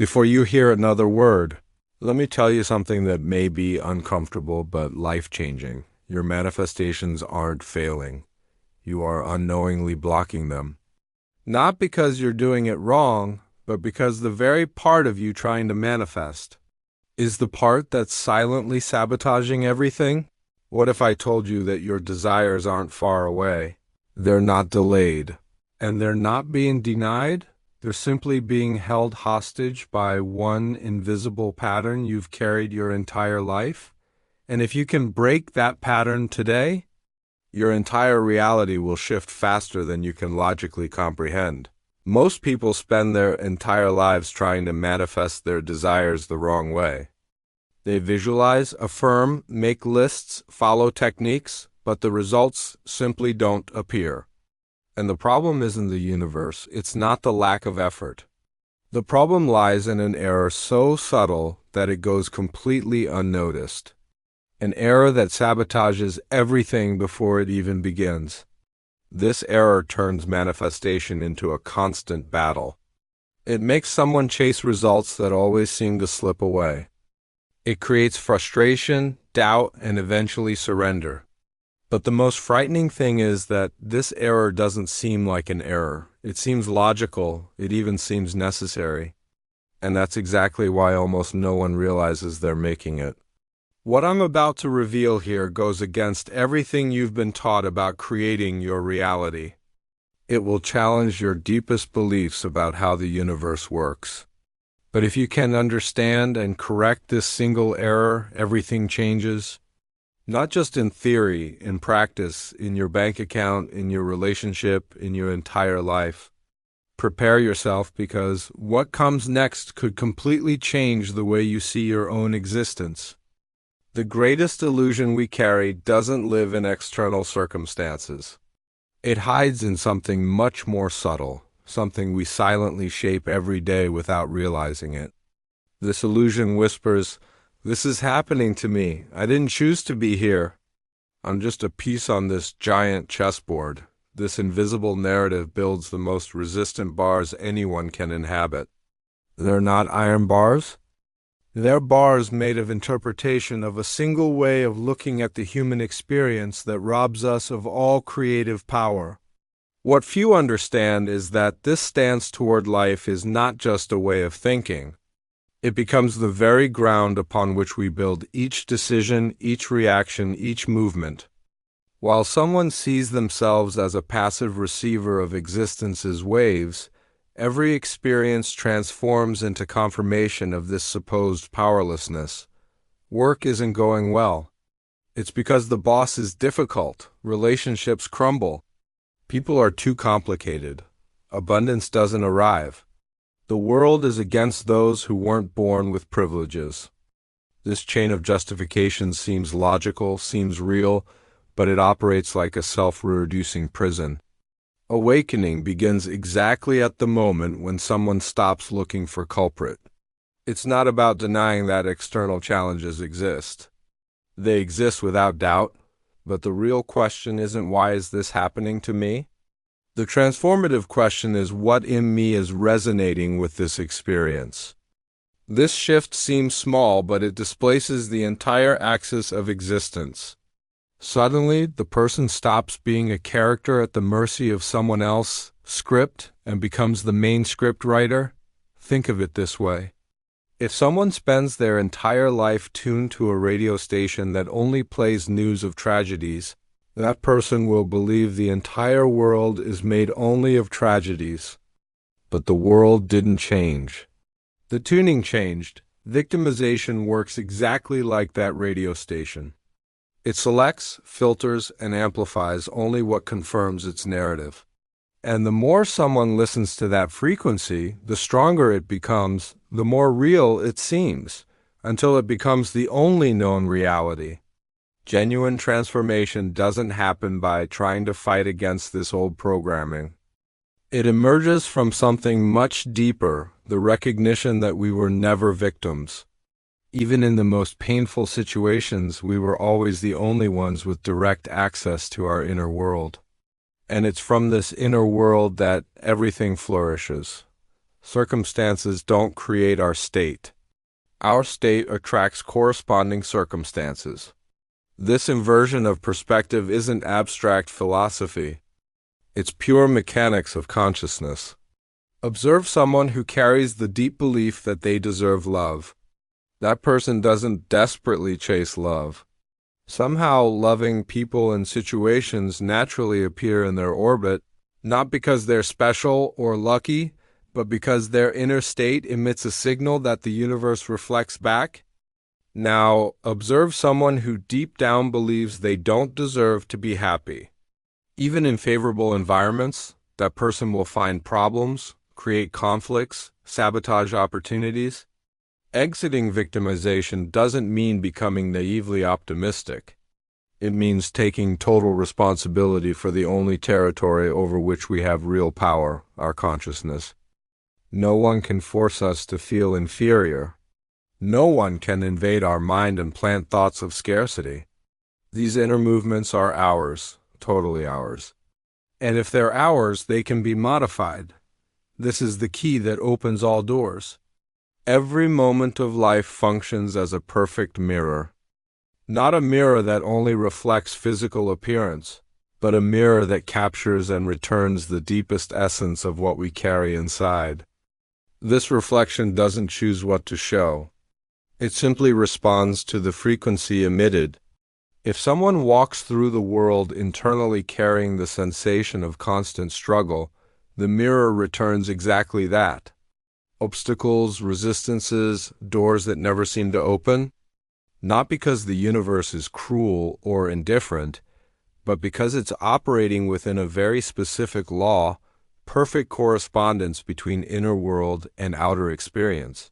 Before you hear another word, let me tell you something that may be uncomfortable but life-changing. Your manifestations aren't failing. You are unknowingly blocking them. Not because you're doing it wrong, but because the very part of you trying to manifest is the part that's silently sabotaging everything. What if I told you that your desires aren't far away? They're not delayed. And they're not being denied? They're simply being held hostage by one invisible pattern you've carried your entire life. And if you can break that pattern today, your entire reality will shift faster than you can logically comprehend. Most people spend their entire lives trying to manifest their desires the wrong way. They visualize, affirm, make lists, follow techniques, but the results simply don't appear. And the problem isn't the universe, it's not the lack of effort. The problem lies in an error so subtle that it goes completely unnoticed. An error that sabotages everything before it even begins. This error turns manifestation into a constant battle. It makes someone chase results that always seem to slip away. It creates frustration, doubt, and eventually surrender. But the most frightening thing is that this error doesn't seem like an error. It seems logical, it even seems necessary. And that's exactly why almost no one realizes they're making it. What I'm about to reveal here goes against everything you've been taught about creating your reality. It will challenge your deepest beliefs about how the universe works. But if you can understand and correct this single error, everything changes. Not just in theory, in practice, in your bank account, in your relationship, in your entire life. Prepare yourself because what comes next could completely change the way you see your own existence. The greatest illusion we carry doesn't live in external circumstances. It hides in something much more subtle, something we silently shape every day without realizing it. This illusion whispers, "This is happening to me. I didn't choose to be here. I'm just a piece on this giant chessboard." This invisible narrative builds the most resistant bars anyone can inhabit. They're not iron bars. They're bars made of interpretation of a single way of looking at the human experience that robs us of all creative power. What few understand is that this stance toward life is not just a way of thinking. It becomes the very ground upon which we build each decision, each reaction, each movement. While someone sees themselves as a passive receiver of existence's waves, every experience transforms into confirmation of this supposed powerlessness. Work isn't going well. It's because the boss is difficult, relationships crumble, people are too complicated, abundance doesn't arrive. The world is against those who weren't born with privileges. This chain of justification seems logical, seems real, but it operates like a self-reducing prison. Awakening begins exactly at the moment when someone stops looking for culprit. It's not about denying that external challenges exist. They exist without doubt, but the real question isn't why is this happening to me? The transformative question is what in me is resonating with this experience. This shift seems small, but it displaces the entire axis of existence. Suddenly, the person stops being a character at the mercy of someone else's script and becomes the main script writer. Think of it this way. If someone spends their entire life tuned to a radio station that only plays news of tragedies, that person will believe the entire world is made only of tragedies. But the world didn't change. The tuning changed. Victimization works exactly like that radio station. It selects, filters, and amplifies only what confirms its narrative. And the more someone listens to that frequency, the stronger it becomes, the more real it seems, until it becomes the only known reality. Genuine transformation doesn't happen by trying to fight against this old programming. It emerges from something much deeper, the recognition that we were never victims. Even in the most painful situations, we were always the only ones with direct access to our inner world. And it's from this inner world that everything flourishes. Circumstances don't create our state. Our state attracts corresponding circumstances. This inversion of perspective isn't abstract philosophy. It's pure mechanics of consciousness. Observe someone who carries the deep belief that they deserve love. That person doesn't desperately chase love. Somehow, loving people and situations naturally appear in their orbit, not because they're special or lucky, but because their inner state emits a signal that the universe reflects back. Now, observe someone who deep down believes they don't deserve to be happy. Even in favorable environments, that person will find problems, create conflicts, sabotage opportunities. Exiting victimization doesn't mean becoming naively optimistic. It means taking total responsibility for the only territory over which we have real power, our consciousness. No one can force us to feel inferior. No one can invade our mind and plant thoughts of scarcity. These inner movements are ours, totally ours. And if they're ours, they can be modified. This is the key that opens all doors. Every moment of life functions as a perfect mirror. Not a mirror that only reflects physical appearance, but a mirror that captures and returns the deepest essence of what we carry inside. This reflection doesn't choose what to show. It simply responds to the frequency emitted. If someone walks through the world internally carrying the sensation of constant struggle, the mirror returns exactly that. Obstacles, resistances, doors that never seem to open. Not because the universe is cruel or indifferent, but because it's operating within a very specific law, perfect correspondence between inner world and outer experience.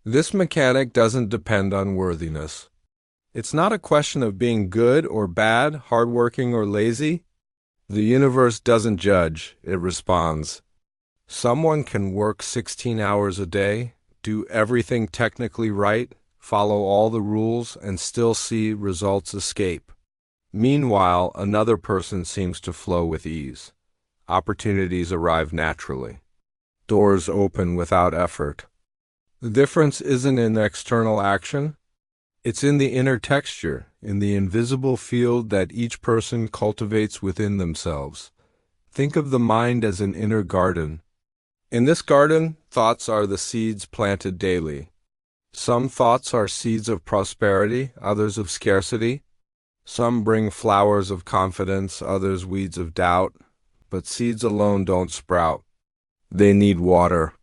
This mechanic doesn't depend on worthiness. It's not a question of being good or bad, hardworking or lazy. The universe doesn't judge, it responds. Someone can work 16 hours a day, do everything technically right, follow all the rules, and still see results escape. Meanwhile, another person seems to flow with ease. Opportunities arrive naturally. Doors open without effort. The difference isn't in external action. It's in the inner texture, in the invisible field that each person cultivates within themselves. Think of the mind as an inner garden. In this garden, thoughts are the seeds planted daily. Some thoughts are seeds of prosperity, others of scarcity. Some bring flowers of confidence, others weeds of doubt. But seeds alone don't sprout. They need water.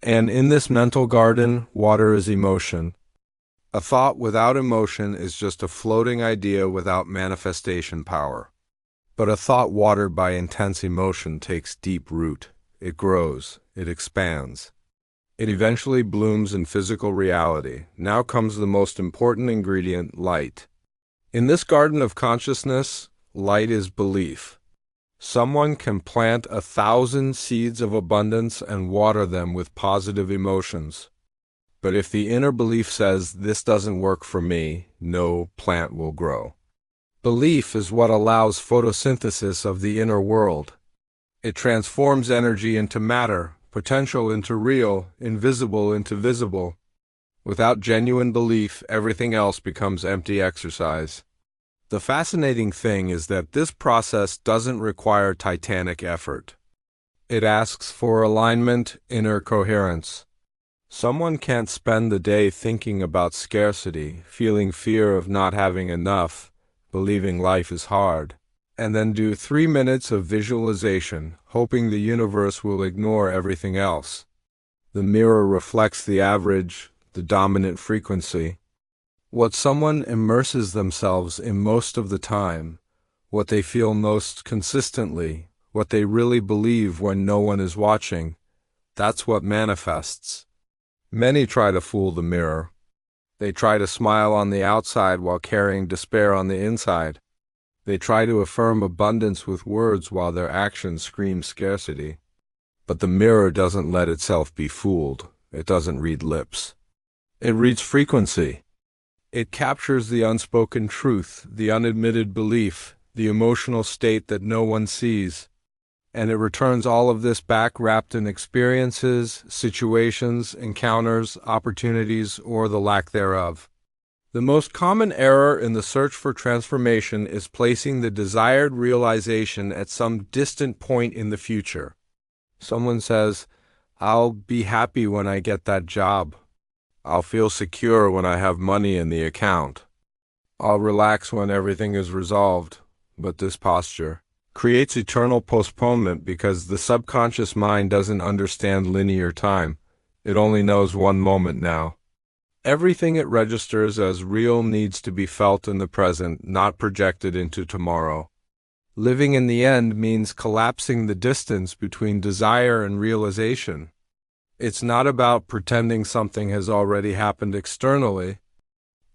And in this mental garden, water is emotion. A thought without emotion is just a floating idea without manifestation power. But a thought watered by intense emotion takes deep root. It grows. It expands. It eventually blooms in physical reality. Now comes the most important ingredient, light. In this garden of consciousness, light is belief. Someone can plant 1,000 seeds of abundance and water them with positive emotions. But if the inner belief says, "This doesn't work for me," no plant will grow. Belief is what allows photosynthesis of the inner world. It transforms energy into matter, potential into real, invisible into visible. Without genuine belief, everything else becomes empty exercise. The fascinating thing is that this process doesn't require titanic effort. It asks for alignment, inner coherence. Someone can't spend the day thinking about scarcity, feeling fear of not having enough, believing life is hard, and then do 3 minutes of visualization, hoping the universe will ignore everything else. The mirror reflects the average, the dominant frequency. What someone immerses themselves in most of the time, what they feel most consistently, what they really believe when no one is watching, that's what manifests. Many try to fool the mirror. They try to smile on the outside while carrying despair on the inside. They try to affirm abundance with words while their actions scream scarcity. But the mirror doesn't let itself be fooled. It doesn't read lips. It reads frequency. It captures the unspoken truth, the unadmitted belief, the emotional state that no one sees. and it returns all of this back wrapped in experiences, situations, encounters, opportunities, or the lack thereof. The most common error in the search for transformation is placing the desired realization at some distant point in the future. Someone says, "I'll be happy when I get that job. I'll feel secure when I have money in the account. I'll relax when everything is resolved." But this posture creates eternal postponement because the subconscious mind doesn't understand linear time. It only knows one moment now. Everything it registers as real needs to be felt in the present, not projected into tomorrow. Living in the end means collapsing the distance between desire and realization. It's not about pretending something has already happened externally.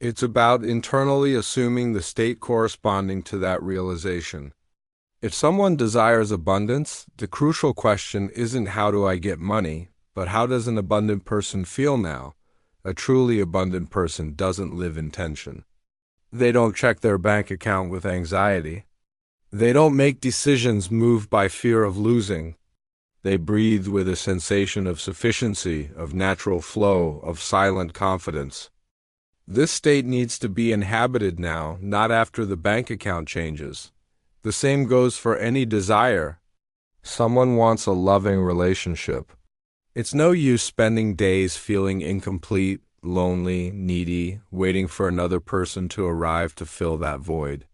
It's about internally assuming the state corresponding to that realization. If someone desires abundance, the crucial question isn't how do I get money, but how does an abundant person feel now? A truly abundant person doesn't live in tension. They don't check their bank account with anxiety. They don't make decisions moved by fear of losing. They breathe with a sensation of sufficiency, of natural flow, of silent confidence. This state needs to be inhabited now, not after the bank account changes. The same goes for any desire. Someone wants a loving relationship. It's no use spending days feeling incomplete, lonely, needy, waiting for another person to arrive to fill that void.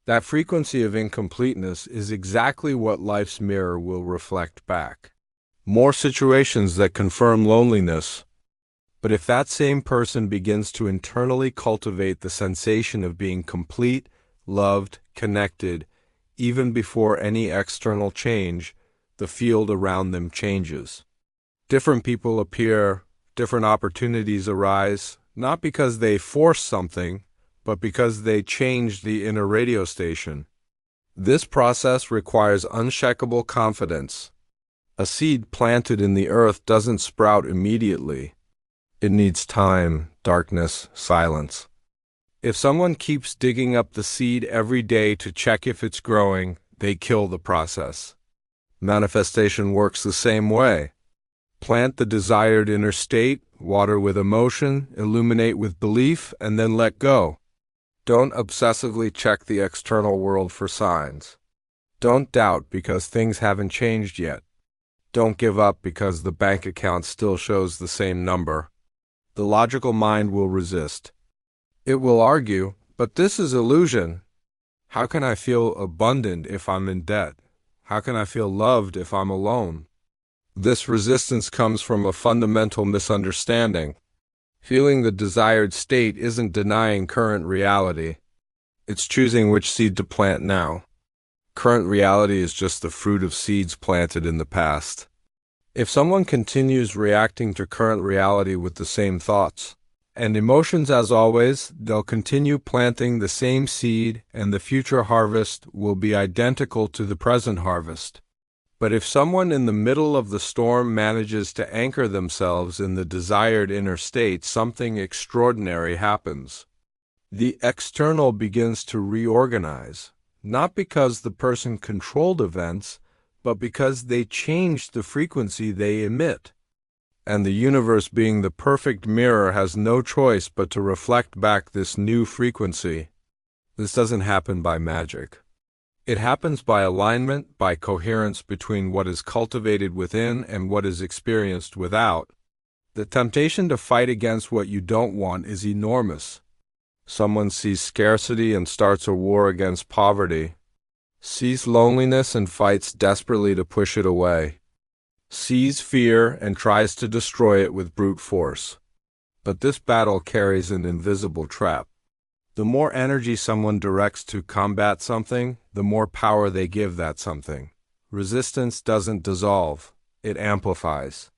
That frequency of incompleteness is exactly what life's mirror will reflect back. More situations that confirm loneliness. But if that same person begins to internally cultivate the sensation of being complete, loved, connected, even before any external change, the field around them changes. Different people appear, different opportunities arise, not because they force something, but because they change the inner radio station. This process requires unshakable confidence. A seed planted in the earth doesn't sprout immediately. It needs time, darkness, silence. If someone keeps digging up the seed every day to check if it's growing, they kill the process. Manifestation works the same way. Plant the desired inner state, water with emotion, illuminate with belief, and then let go. Don't obsessively check the external world for signs. Don't doubt because things haven't changed yet. Don't give up because the bank account still shows the same number. The logical mind will resist. It will argue, but this is illusion. How can I feel abundant if I'm in debt? How can I feel loved if I'm alone? This resistance comes from a fundamental misunderstanding. Feeling the desired state isn't denying current reality. It's choosing which seed to plant now. Current reality is just the fruit of seeds planted in the past. If someone continues reacting to current reality with the same thoughts and emotions as always, they'll continue planting the same seed and the future harvest will be identical to the present harvest. But if someone in the middle of the storm manages to anchor themselves in the desired inner state, something extraordinary happens. The external begins to reorganize, not because the person controlled events, but because they changed the frequency they emit. And the universe, being the perfect mirror, has no choice but to reflect back this new frequency. This doesn't happen by magic. It happens by alignment, by coherence between what is cultivated within and what is experienced without. The temptation to fight against what you don't want is enormous. Someone sees scarcity and starts a war against poverty, sees loneliness and fights desperately to push it away, sees fear and tries to destroy it with brute force. But this battle carries an invisible trap. The more energy someone directs to combat something, the more power they give that something. Resistance doesn't dissolve, it amplifies.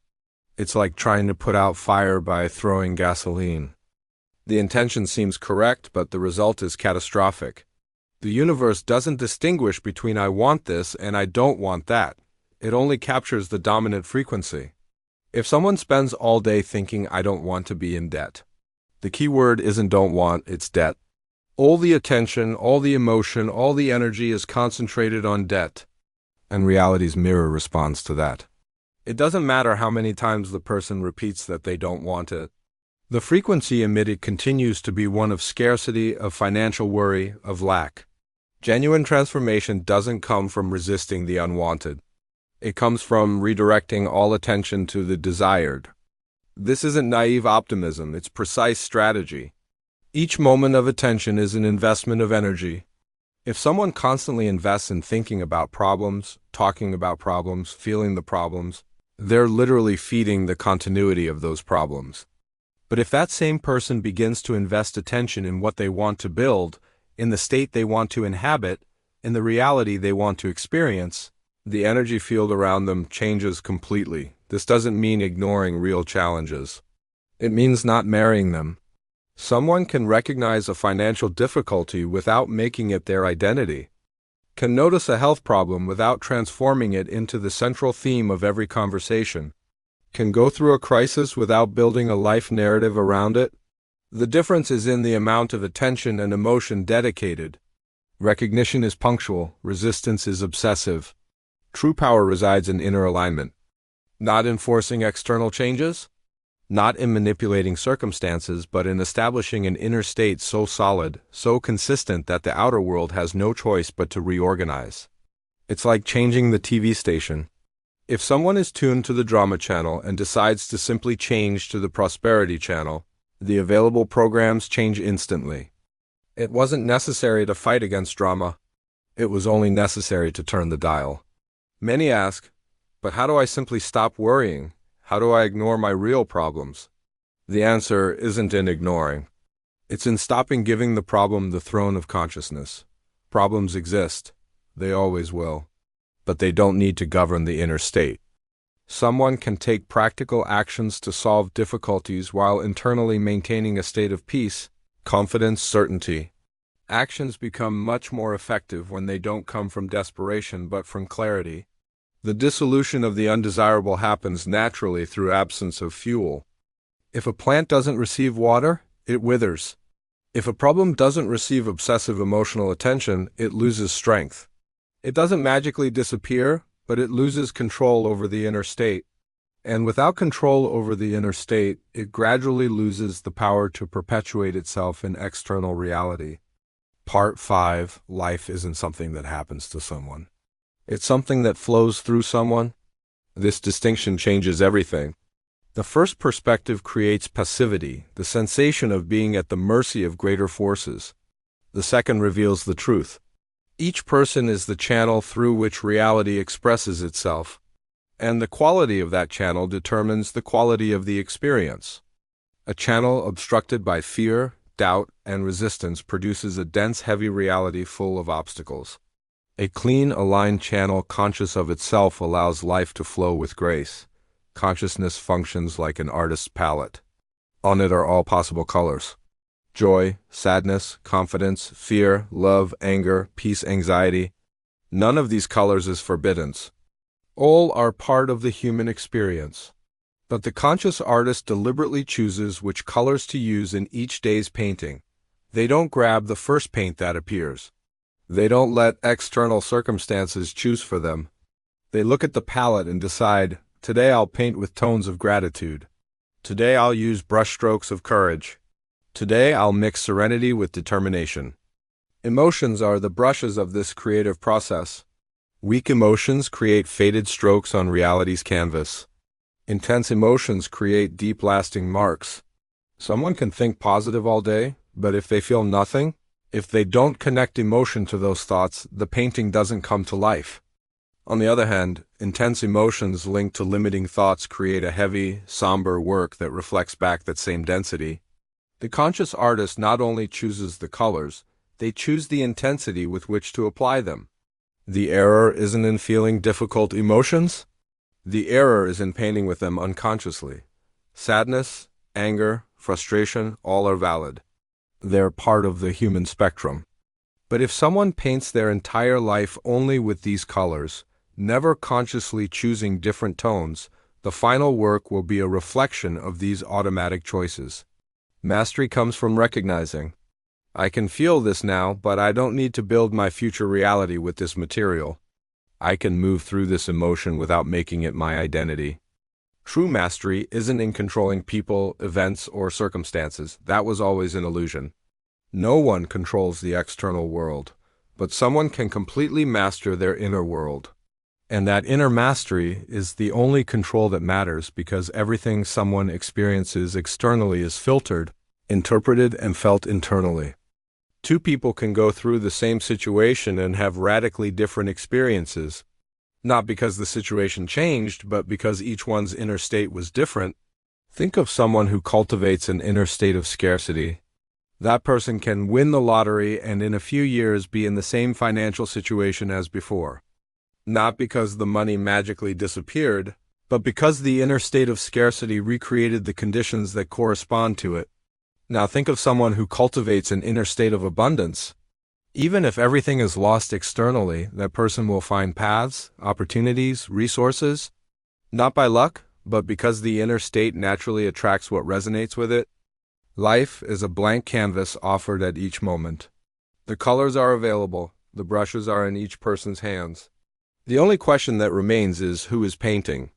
It's like trying to put out fire by throwing gasoline. The intention seems correct, but the result is catastrophic. The universe doesn't distinguish between I want this and I don't want that. It only captures the dominant frequency. If someone spends all day thinking I don't want to be in debt, the key word isn't don't want, it's debt. All the attention, all the emotion, all the energy is concentrated on debt. and reality's mirror responds to that. It doesn't matter how many times the person repeats that they don't want it. The frequency emitted continues to be one of scarcity, of financial worry, of lack. Genuine transformation doesn't come from resisting the unwanted. It comes from redirecting all attention to the desired. This isn't naive optimism, it's precise strategy. Each moment of attention is an investment of energy. If someone constantly invests in thinking about problems, talking about problems, feeling the problems, they're literally feeding the continuity of those problems. But if that same person begins to invest attention in what they want to build, in the state they want to inhabit, in the reality they want to experience, the energy field around them changes completely. This doesn't mean ignoring real challenges. It means not marrying them. Someone can recognize a financial difficulty without making it their identity, can notice a health problem without transforming it into the central theme of every conversation, can go through a crisis without building a life narrative around it. The difference is in the amount of attention and emotion dedicated. Recognition is punctual, resistance is obsessive. True power resides in inner alignment, not in forcing external changes, not in manipulating circumstances, but in establishing an inner state so solid, so consistent that the outer world has no choice but to reorganize. It's like changing the TV station. If someone is tuned to the drama channel and decides to simply change to the prosperity channel, the available programs change instantly. It wasn't necessary to fight against drama. It was only necessary to turn the dial. Many ask, but how do I simply stop worrying? How do I ignore my real problems? The answer isn't in ignoring. It's in stopping giving the problem the throne of consciousness. Problems exist. They always will. But they don't need to govern the inner state. Someone can take practical actions to solve difficulties while internally maintaining a state of peace, confidence, certainty. Actions become much more effective when they don't come from desperation but from clarity. The dissolution of the undesirable happens naturally through absence of fuel. If a plant doesn't receive water, it withers. If a problem doesn't receive obsessive emotional attention, it loses strength. It doesn't magically disappear, but it loses control over the inner state. And without control over the inner state, it gradually loses the power to perpetuate itself in external reality. Part 5. Life isn't something that happens to someone. It's something that flows through someone. This distinction changes everything. The first perspective creates passivity, the sensation of being at the mercy of greater forces. The second reveals the truth. Each person is the channel through which reality expresses itself, and the quality of that channel determines the quality of the experience. A channel obstructed by fear, doubt, and resistance produces a dense, heavy reality full of obstacles. A clean, aligned channel conscious of itself allows life to flow with grace. Consciousness functions like an artist's palette. On it are all possible colors: joy, sadness, confidence, fear, love, anger, peace, anxiety. None of these colors is forbidden. All are part of the human experience. But the conscious artist deliberately chooses which colors to use in each day's painting. They don't grab the first paint that appears. They don't let external circumstances choose for them. They look at the palette and decide, today I'll paint with tones of gratitude. Today I'll use brushstrokes of courage. Today I'll mix serenity with determination. Emotions are the brushes of this creative process. Weak emotions create faded strokes on reality's canvas. Intense emotions create deep, lasting marks. Someone can think positive all day, but if they feel nothing, if they don't connect emotion to those thoughts, the painting doesn't come to life. On the other hand, intense emotions linked to limiting thoughts create a heavy, somber work that reflects back that same density. The conscious artist not only chooses the colors, they choose the intensity with which to apply them. The error isn't in feeling difficult emotions. The error is in painting with them unconsciously. Sadness, anger, frustration, all are valid. They're part of the human spectrum. But if someone paints their entire life only with these colors, never consciously choosing different tones, the final work will be a reflection of these automatic choices. Mastery comes from recognizing, I can feel this now, but I don't need to build my future reality with this material. I can move through this emotion without making it my identity. True mastery isn't in controlling people, events, or circumstances. That was always an illusion. No one controls the external world, but someone can completely master their inner world. And that inner mastery is the only control that matters, because everything someone experiences externally is filtered, interpreted, and felt internally. Two people can go through the same situation and have radically different experiences, not because the situation changed, but because each one's inner state was different. Think of someone who cultivates an inner state of scarcity. That person can win the lottery and in a few years be in the same financial situation as before. Not because the money magically disappeared, but because the inner state of scarcity recreated the conditions that correspond to it. Now think of someone who cultivates an inner state of abundance. Even if everything is lost externally, that person will find paths, opportunities, resources, not by luck, but because the inner state naturally attracts what resonates with it. Life is a blank canvas offered at each moment. The colors are available, the brushes are in each person's hands. The only question that remains is who is painting,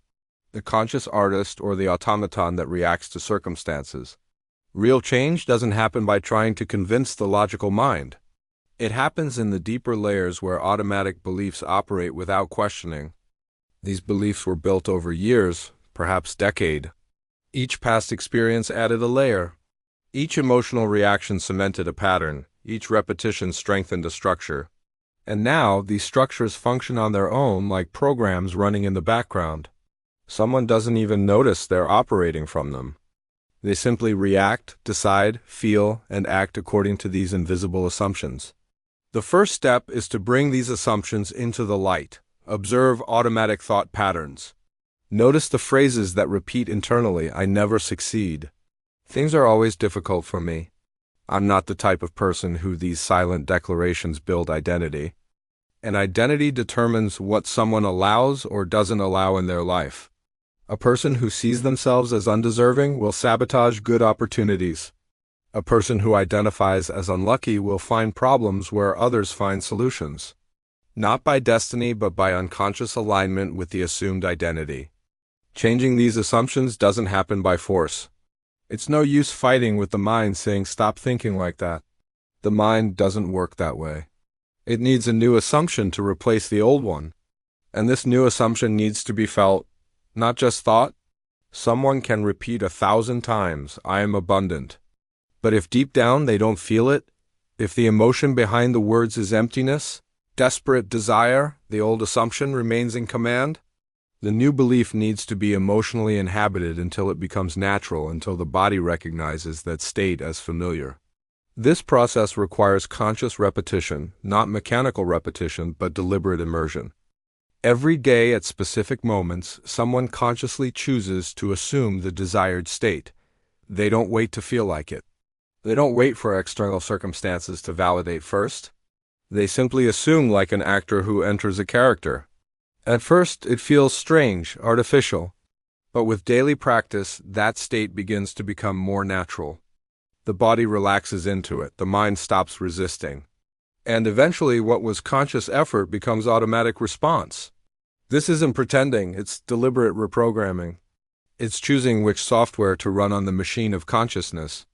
the conscious artist or the automaton that reacts to circumstances. Real change doesn't happen by trying to convince the logical mind. It happens in the deeper layers where automatic beliefs operate without questioning. These beliefs were built over years, perhaps decades. Each past experience added a layer. Each emotional reaction cemented a pattern. Each repetition strengthened a structure. And now, these structures function on their own like programs running in the background. Someone doesn't even notice they're operating from them. They simply react, decide, feel, and act according to these invisible assumptions. The first step is to bring these assumptions into the light. Observe automatic thought patterns. Notice the phrases that repeat internally: I never succeed. Things are always difficult for me. I'm not the type of person who these silent declarations build identity. And identity determines what someone allows or doesn't allow in their life. A person who sees themselves as undeserving will sabotage good opportunities. A person who identifies as unlucky will find problems where others find solutions. Not by destiny, but by unconscious alignment with the assumed identity. Changing these assumptions doesn't happen by force. It's no use fighting with the mind saying, stop thinking like that. The mind doesn't work that way. It needs a new assumption to replace the old one. And this new assumption needs to be felt, not just thought. Someone can repeat 1,000 times, I am abundant. But if deep down they don't feel it, if the emotion behind the words is emptiness, desperate desire, the old assumption remains in command. The new belief needs to be emotionally inhabited until it becomes natural, until the body recognizes that state as familiar. This process requires conscious repetition, not mechanical repetition, but deliberate immersion. Every day at specific moments, someone consciously chooses to assume the desired state. They don't wait to feel like it. They don't wait for external circumstances to validate first. They simply assume like an actor who enters a character. At first, it feels strange, artificial. But with daily practice, that state begins to become more natural. The body relaxes into it, the mind stops resisting. And eventually, what was conscious effort becomes automatic response. This isn't pretending, it's deliberate reprogramming. It's choosing which software to run on the machine of consciousness.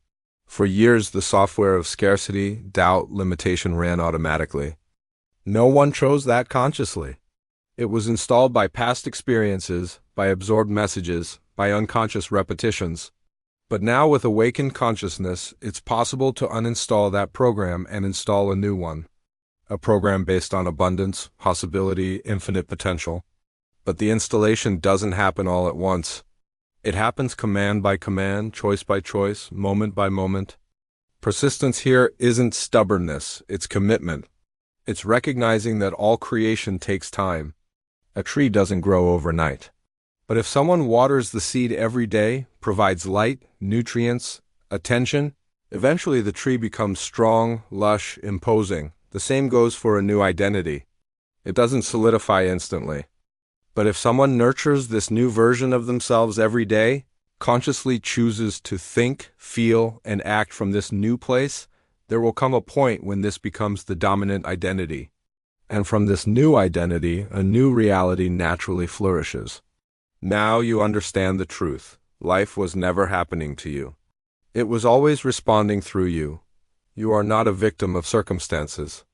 For years, the software of scarcity, doubt, limitation ran automatically. No one chose that consciously. It was installed by past experiences, by absorbed messages, by unconscious repetitions. But now with awakened consciousness, it's possible to uninstall that program and install a new one. A program based on abundance, possibility, infinite potential. But the installation doesn't happen all at once. It happens command by command, choice by choice, moment by moment. Persistence here isn't stubbornness, it's commitment. It's recognizing that all creation takes time. A tree doesn't grow overnight. But if someone waters the seed every day, provides light, nutrients, attention, eventually the tree becomes strong, lush, imposing. The same goes for a new identity. It doesn't solidify instantly. But if someone nurtures this new version of themselves every day, consciously chooses to think, feel, and act from this new place, there will come a point when this becomes the dominant identity. And from this new identity, a new reality naturally flourishes. Now you understand the truth. Life was never happening to you. It was always responding through you. You are not a victim of circumstances.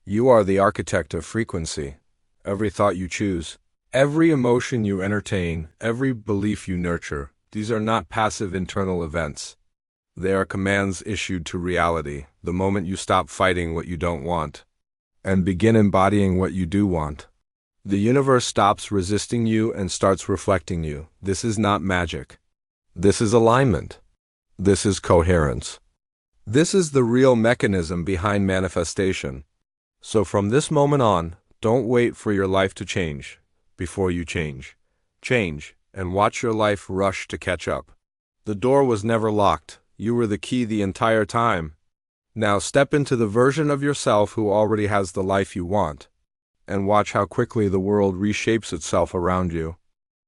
You are the architect of frequency. Every thought you choose, every emotion you entertain, every belief you nurture, these are not passive internal events. They are commands issued to reality the moment you stop fighting what you don't want and begin embodying what you do want. The universe stops resisting you and starts reflecting you. This is not magic. This is alignment. This is coherence. This is the real mechanism behind manifestation. So from this moment on, don't wait for your life to change before you change. Change, and watch your life rush to catch up. The door was never locked. You were the key the entire time. Now step into the version of yourself who already has the life you want, and watch how quickly the world reshapes itself around you.